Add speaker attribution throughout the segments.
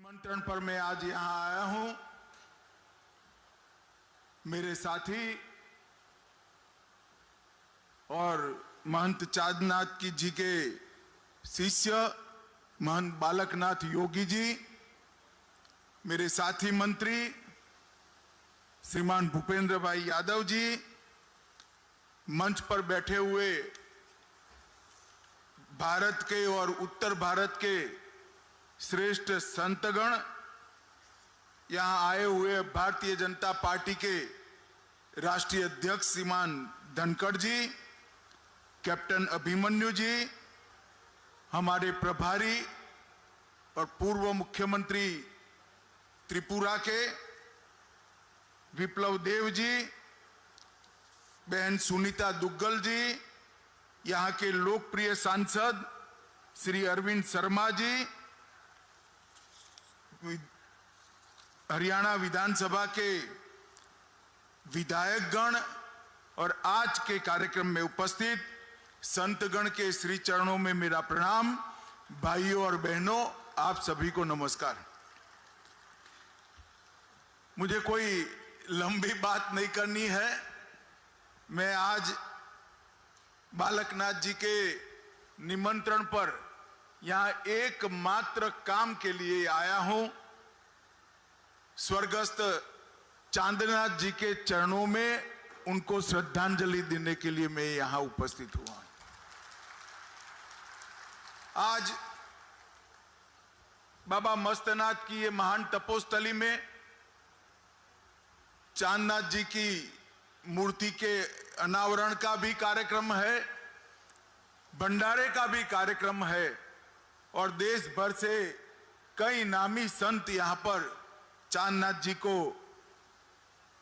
Speaker 1: निमंत्रण पर मैं आज यहां आया हूं। मेरे साथी और महंत चांदनाथ जी के शिष्य महंत बालकनाथ योगी जी, मेरे साथी मंत्री श्रीमान भूपेंद्र भाई यादव जी, मंच पर बैठे हुए भारत के और उत्तर भारत के श्रेष्ठ संतगण, यहां आए हुए भारतीय जनता पार्टी के राष्ट्रीय अध्यक्ष श्रीमान धनखड़ जी, कैप्टन अभिमन्यु जी, हमारे प्रभारी और पूर्व मुख्यमंत्री त्रिपुरा के विप्लव देव जी, बहन सुनीता दुग्गल जी, यहां के लोकप्रिय सांसद श्री अरविंद शर्मा जी, हरियाणा विधानसभा के विधायकगण और आज के कार्यक्रम में उपस्थित संतगण के श्री चरणों में मेरा प्रणाम। भाइयों और बहनों, आप सभी को नमस्कार। मुझे कोई लंबी बात नहीं करनी है। मैं आज बालकनाथ जी के निमंत्रण पर यहां एकमात्र काम के लिए आया हूं। स्वर्गस्थ चांदनाथ जी के चरणों में उनको श्रद्धांजलि देने के लिए मैं यहां उपस्थित हुआ। आज बाबा मस्तनाथ की ये महान तपोस्थली में चांदनाथ जी की मूर्ति के अनावरण का भी कार्यक्रम है, भंडारे का भी कार्यक्रम है और देश भर से कई नामी संत यहां पर चांदनाथ जी को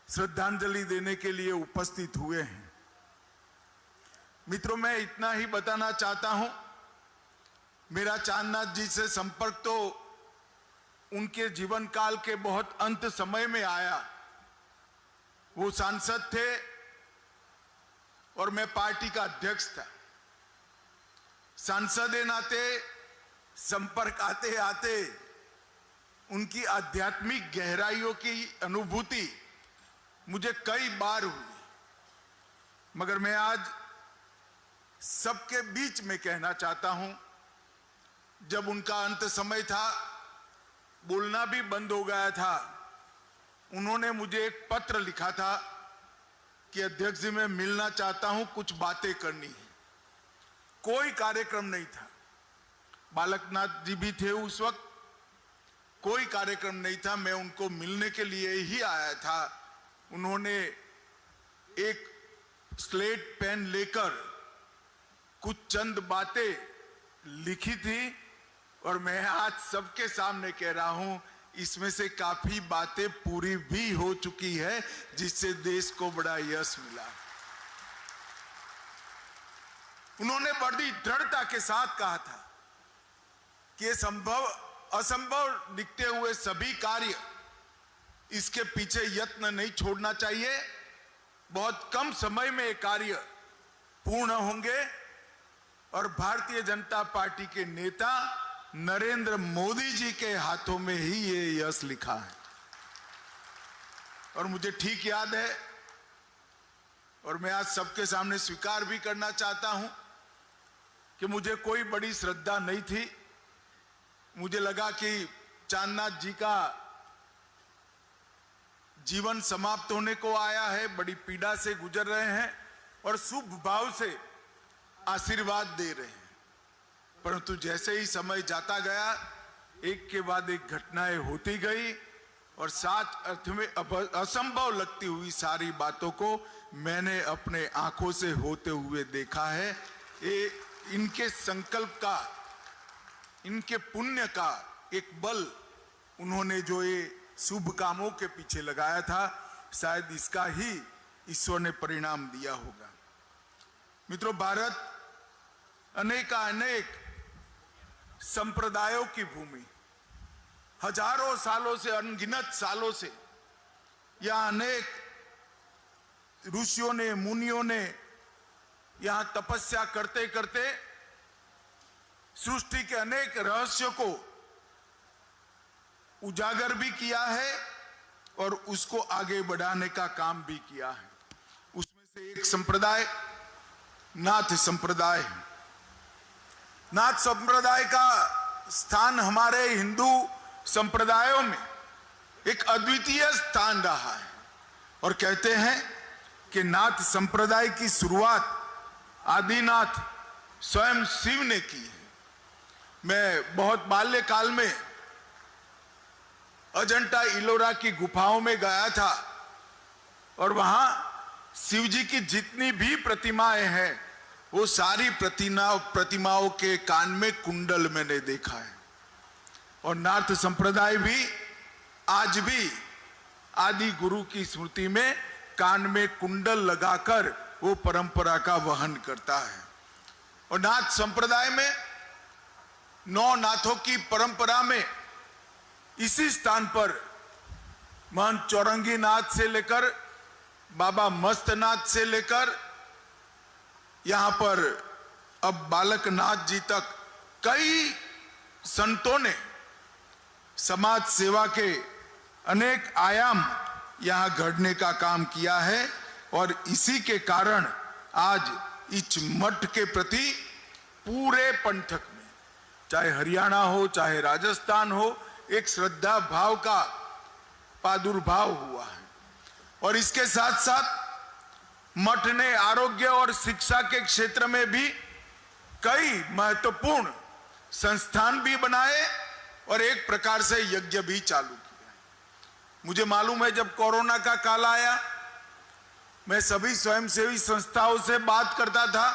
Speaker 1: श्रद्धांजलि देने के लिए उपस्थित हुए हैं। मित्रों, मैं इतना ही बताना चाहता हूं, मेरा चांदनाथ जी से संपर्क तो उनके जीवन काल के बहुत अंत समय में आया। वो सांसद थे और मैं पार्टी का अध्यक्ष था। सांसद के नाते संपर्क आते आते उनकी आध्यात्मिक गहराइयों की अनुभूति मुझे कई बार हुई, मगर मैं आज सबके बीच में कहना चाहता हूं, जब उनका अंत समय था, बोलना भी बंद हो गया था, उन्होंने मुझे एक पत्र लिखा था कि अध्यक्ष जी मैं मिलना चाहता हूं, कुछ बातें करनी है। कोई कार्यक्रम नहीं था, बालकनाथ जी भी थे उस वक्त, कोई कार्यक्रम नहीं था, मैं उनको मिलने के लिए ही आया था। उन्होंने एक स्लेट पेन लेकर कुछ चंद बातें लिखी थी और मैं आज सबके सामने कह रहा हूं, इसमें से काफी बातें पूरी भी हो चुकी है, जिससे देश को बड़ा यश मिला। उन्होंने बड़ी दृढ़ता के साथ कहा था कि ये असंभव दिखते हुए सभी कार्य, इसके पीछे यत्न नहीं छोड़ना चाहिए। बहुत कम समय में ये कार्य पूर्ण होंगे और भारतीय जनता पार्टी के नेता नरेंद्र मोदी जी के हाथों में ही ये यश लिखा है। और मुझे ठीक याद है और मैं आज सबके सामने स्वीकार भी करना चाहता हूं कि मुझे कोई बड़ी श्रद्धा नहीं थी। मुझे लगा कि चांदनाथ जी का जीवन समाप्त होने को आया है, बड़ी पीड़ा से गुजर रहे हैं और शुभ भाव से आशीर्वाद दे रहे हैं, परंतु जैसे ही समय जाता गया, एक के बाद एक घटनाएं होती गई और साथ अर्थ में असंभव लगती हुई सारी बातों को मैंने अपने आंखों से होते हुए देखा है। ये इनके संकल्प का, इनके पुण्य का एक बल उन्होंने जो ये शुभ कामों के पीछे लगाया था, शायद इसका ही ईश्वर ने परिणाम दिया होगा। मित्रों, भारत अनेक संप्रदायों की भूमि, हजारों सालों से, अनगिनत सालों से यहां अनेक ऋषियों ने, मुनियों ने यहां तपस्या करते करते सृष्टि के अनेक रहस्यों को उजागर भी किया है और उसको आगे बढ़ाने का काम भी किया है। उसमें से एक संप्रदाय नाथ संप्रदाय है। नाथ संप्रदाय का स्थान हमारे हिंदू संप्रदायों में एक अद्वितीय स्थान रहा है और कहते हैं कि नाथ संप्रदाय की शुरुआत आदिनाथ स्वयं शिव ने की है। मैं बहुत बाल्यकाल में अजंता इलोरा की गुफाओं में गया था और वहां शिव जी की जितनी भी प्रतिमाएं हैं वो सारी प्रतिमाओं के कान में कुंडल मैंने देखा है। और नाथ संप्रदाय भी आज भी आदि गुरु की स्मृति में कान में कुंडल लगाकर वो परंपरा का वहन करता है। और नाथ संप्रदाय में 9 नाथों की परंपरा में इसी स्थान पर महंत चौरंगी नाथ से लेकर बाबा मस्तनाथ से लेकर यहां पर अब बालक नाथ जी तक कई संतों ने समाज सेवा के अनेक आयाम यहां गढ़ने का काम किया है। और इसी के कारण आज इस मठ के प्रति पूरे पंथक में, चाहे हरियाणा हो चाहे राजस्थान हो, एक श्रद्धा भाव का प्रादुर्भाव हुआ है। और इसके साथ साथ मठ ने आरोग्य और शिक्षा के क्षेत्र में भी कई महत्वपूर्ण संस्थान भी बनाए और एक प्रकार से यज्ञ भी चालू किया। मुझे मालूम है जब कोरोना का काल आया मैं सभी स्वयंसेवी संस्थाओं से बात करता था।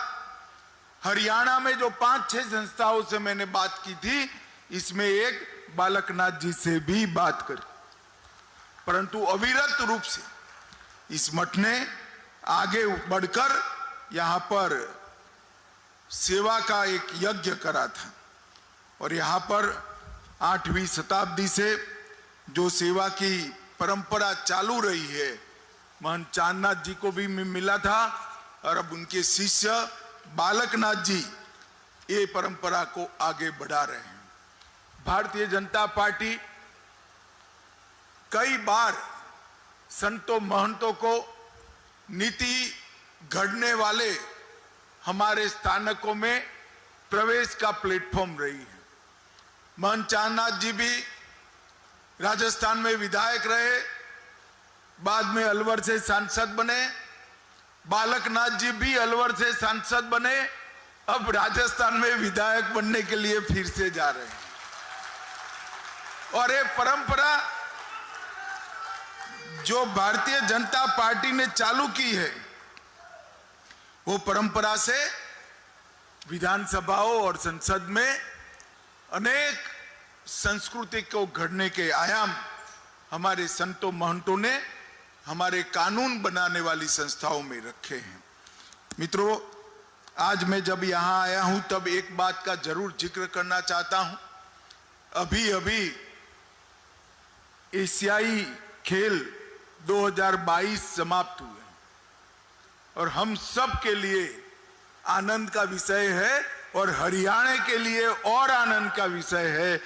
Speaker 1: हरियाणा में जो 5-6 संस्थाओं से मैंने बात की थी, इसमें एक बालकनाथ जी से भी बात करी, परंतु अविरत रूप से इस मठ ने आगे बढ़कर यहां पर सेवा का एक यज्ञ करा था। और यहां पर 8वीं शताब्दी से जो सेवा की परंपरा चालू रही है, महंत चांदनाथ जी को भी मिला था और अब उनके शिष्य बालकनाथ जी ये परंपरा को आगे बढ़ा रहे हैं। भारतीय जनता पार्टी कई बार संतों महंतों को नीति घड़ने वाले हमारे स्थानकों में प्रवेश का प्लेटफॉर्म रही है। महंत चांदनाथ जी भी राजस्थान में विधायक रहे, बाद में अलवर से सांसद बने। बालकनाथ जी भी अलवर से सांसद बने, अब राजस्थान में विधायक बनने के लिए फिर से जा रहे हैं। और ये परंपरा जो भारतीय जनता पार्टी ने चालू की है, वो परंपरा से विधानसभाओं और संसद में अनेक संस्कृति को घड़ने के आयाम हमारे संतों महंतों ने हमारे कानून बनाने वाली संस्थाओं में रखे हैं। मित्रों, आज मैं जब यहां आया हूं तब एक बात का जरूर जिक्र करना चाहता हूं। अभी अभी एशियाई खेल 2022 समाप्त हुए और हम सब के लिए आनंद का विषय है और हरियाणा के लिए और आनंद का विषय है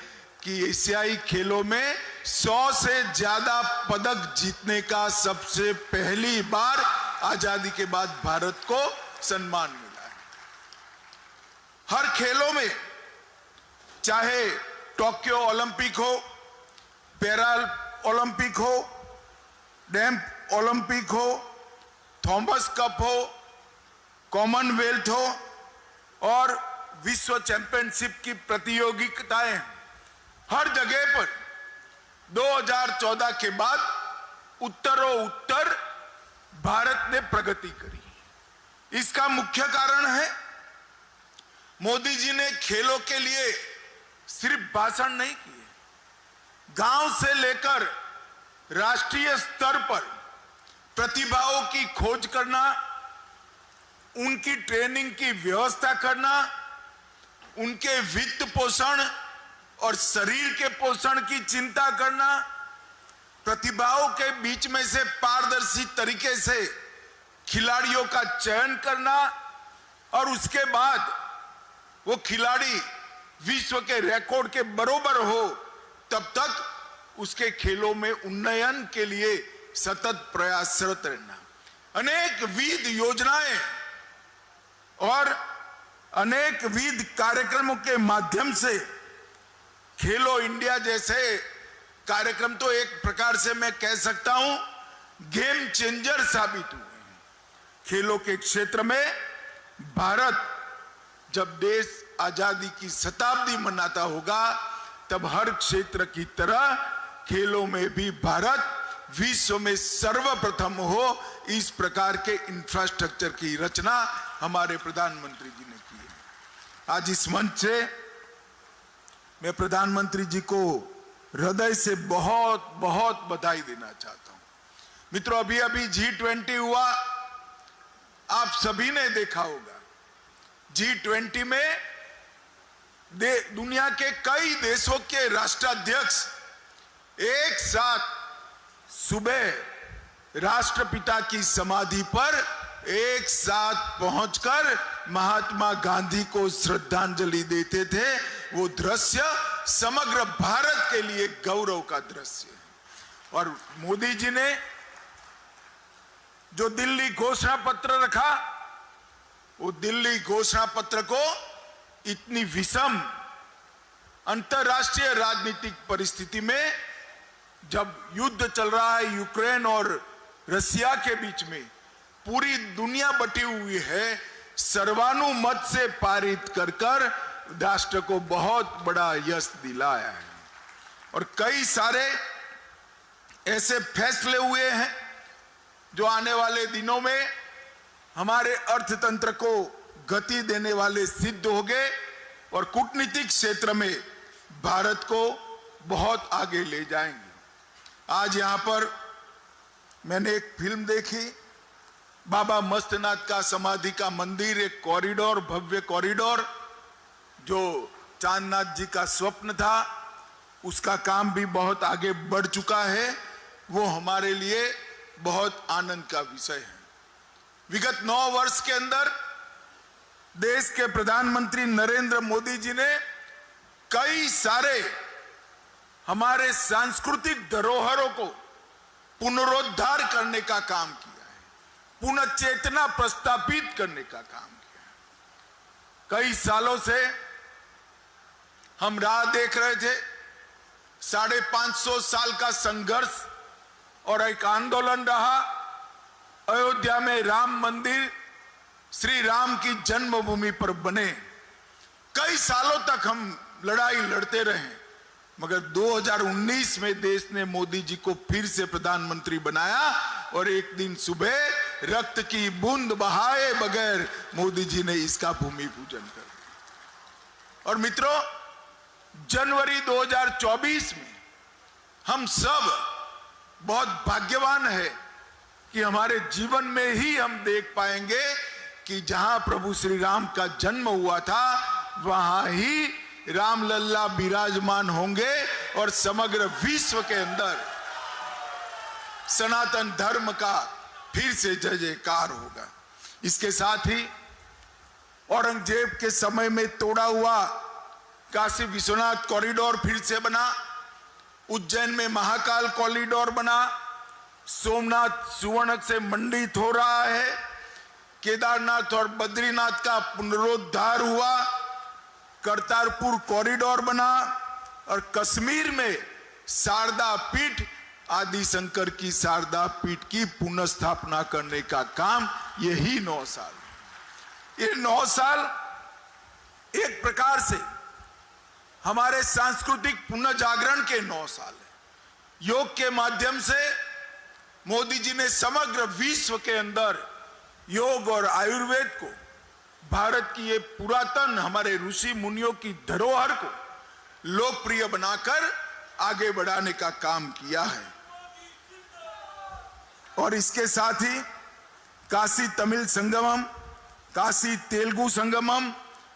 Speaker 1: कि एशियाई खेलों में 100 से ज्यादा पदक जीतने का सबसे पहली बार आजादी के बाद भारत को सम्मान मिला है। हर खेलों में, चाहे टोक्यो ओलंपिक हो, पैरा ओलंपिक हो, डैम्प ओलंपिक हो, थॉमस कप हो, कॉमनवेल्थ हो और विश्व चैंपियनशिप की प्रतियोगिताएं, हर जगह पर 2014 के बाद उत्तरोत्तर भारत ने प्रगति करी। इसका मुख्य कारण है मोदी जी ने खेलों के लिए सिर्फ भाषण नहीं किए, गांव से लेकर राष्ट्रीय स्तर पर प्रतिभाओं की खोज करना, उनकी ट्रेनिंग की व्यवस्था करना, उनके वित्त पोषण और शरीर के पोषण की चिंता करना, प्रतिभाओं के बीच में से पारदर्शी तरीके से खिलाड़ियों का चयन करना और उसके बाद वो खिलाड़ी विश्व के रिकॉर्ड के बराबर हो तब तक उसके खेलों में उन्नयन के लिए सतत प्रयासरत रहना, अनेक विध योजनाएं और अनेक विध कार्यक्रमों के माध्यम से खेलो इंडिया जैसे कार्यक्रम तो एक प्रकार से मैं कह सकता हूं गेम चेंजर साबित हुए हैं। खेलों के क्षेत्र में भारत जब देश आजादी की शताब्दी मनाता होगा तब हर क्षेत्र की तरह खेलों में भी भारत विश्व में सर्वप्रथम हो, इस प्रकार के इंफ्रास्ट्रक्चर की रचना हमारे प्रधानमंत्री जी ने की है। आज इस मंच से मैं प्रधानमंत्री जी को हृदय से बहुत बहुत बधाई देना चाहता हूं। मित्रों, अभी अभी G20 हुआ, आप सभी ने देखा होगा। G20 में दुनिया के कई देशों के राष्ट्राध्यक्ष एक साथ सुबह राष्ट्रपिता की समाधि पर एक साथ पहुंचकर महात्मा गांधी को श्रद्धांजलि देते थे। वो दृश्य समग्र भारत के लिए गौरव का दृश्य है। और मोदी जी ने जो दिल्ली घोषणा पत्र रखा, वो दिल्ली घोषणा पत्र को इतनी विषम अंतरराष्ट्रीय राजनीतिक परिस्थिति में, जब युद्ध चल रहा है यूक्रेन और रसिया के बीच में, पूरी दुनिया बटी हुई है, सर्वानुमत से पारित कर राष्ट्र को बहुत बड़ा यश दिलाया है। और कई सारे ऐसे फैसले हुए हैं जो आने वाले दिनों में हमारे अर्थतंत्र को गति देने वाले सिद्ध हो गए और कूटनीतिक क्षेत्र में भारत को बहुत आगे ले जाएंगे। आज यहां पर मैंने एक फिल्म देखी, बाबा मस्तनाथ का समाधि का मंदिर, एक कॉरिडोर, भव्य कॉरिडोर जो चांदनाथ जी का स्वप्न था, उसका काम भी बहुत आगे बढ़ चुका है। वो हमारे लिए बहुत आनंद का विषय है। विगत 9 वर्ष के अंदर देश के प्रधानमंत्री नरेंद्र मोदी जी ने कई सारे हमारे सांस्कृतिक धरोहरों को पुनरुद्धार करने का काम किया है, पुनः चेतना प्रस्थापित करने का काम किया है। कई सालों से हम राह देख रहे थे, 550 साल का संघर्ष और एक आंदोलन रहा। अयोध्या में राम मंदिर श्री राम की जन्मभूमि पर बने। कई सालों तक हम लड़ाई लड़ते रहे, मगर 2019 में देश ने मोदी जी को फिर से प्रधानमंत्री बनाया और एक दिन सुबह रक्त की बूंद बहाए बगैर मोदी जी ने इसका भूमि पूजन कर दिया। और मित्रों, जनवरी 2024 में हम सब बहुत भाग्यवान है कि हमारे जीवन में ही हम देख पाएंगे कि जहां प्रभु श्री राम का जन्म हुआ था वहां ही रामलल्ला विराजमान होंगे और समग्र विश्व के अंदर सनातन धर्म का फिर से जय जयकार होगा। इसके साथ ही औरंगजेब के समय में तोड़ा हुआ काशी विश्वनाथ कॉरिडोर फिर से बना, उज्जैन में महाकाल कॉरिडोर बना, सोमनाथ सुवर्ण से मंडित हो रहा है, केदारनाथ और बद्रीनाथ का पुनरुद्धार हुआ, करतारपुर कॉरिडोर बना और कश्मीर में शारदा पीठ, आदि शंकर की शारदा पीठ की पुनर्स्थापना करने का काम यही 9 साल। ये 9 साल एक प्रकार से हमारे सांस्कृतिक पुनर्जागरण के 9 साल है। योग के माध्यम से मोदी जी ने समग्र विश्व के अंदर योग और आयुर्वेद को, भारत की ये पुरातन हमारे ऋषि मुनियों की धरोहर को लोकप्रिय बनाकर आगे बढ़ाने का काम किया है। और इसके साथ ही काशी तमिल संगमम, काशी तेलुगु संगमम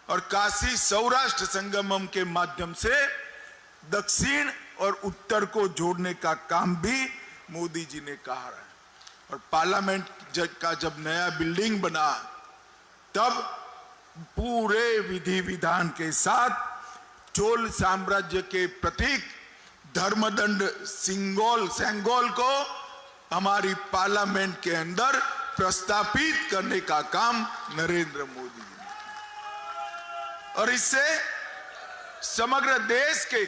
Speaker 1: और काशी सौराष्ट्र संगमम के माध्यम से दक्षिण और उत्तर को जोड़ने का काम भी मोदी जी ने कहा है। और पार्लियामेंट का जब नया बिल्डिंग बना तब पूरे विधि विधान के साथ चोल साम्राज्य के प्रतीक धर्मदंड सेंगोल को हमारी पार्लियामेंट के अंदर प्रस्तापित करने का काम नरेंद्र मोदी जी ने किया और इससे समग्र देश के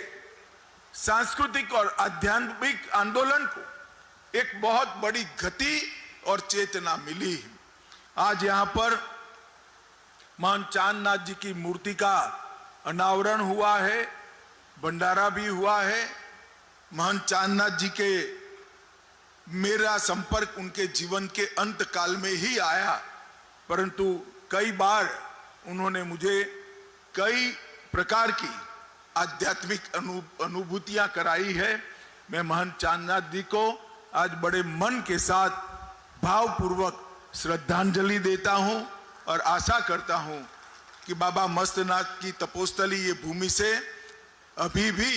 Speaker 1: सांस्कृतिक और आध्यात्मिक आंदोलन को एक बहुत बड़ी गति और चेतना मिली। आज यहां पर महंत चांदनाथ जी की मूर्ति का अनावरण हुआ है, भंडारा भी हुआ है। महंत चांदनाथ जी के मेरा संपर्क उनके जीवन के अंत काल में ही आया, परंतु कई बार उन्होंने मुझे कई प्रकार की आध्यात्मिक अनुभूतियां कराई है। मैं महंत चांदनाथ जी को आज बड़े मन के साथ भावपूर्वक श्रद्धांजलि देता हूं और आशा करता हूं कि बाबा मस्तनाथ की तपोस्थली ये भूमि से अभी भी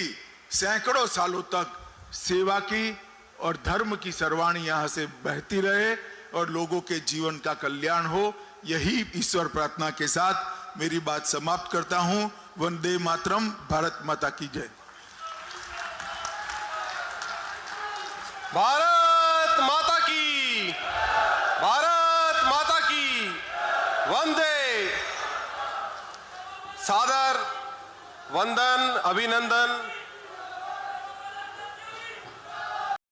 Speaker 1: सैकड़ों सालों तक सेवा की और धर्म की सरवाणी यहां से बहती रहे और लोगों के जीवन का कल्याण हो। यही ईश्वर प्रार्थना के साथ मेरी बात समाप्त करता हूं। वंदे मातरम। भारत माता की जय।
Speaker 2: भारत माता की, भारत माता की वंदे। सादर वंदन, अभिनंदन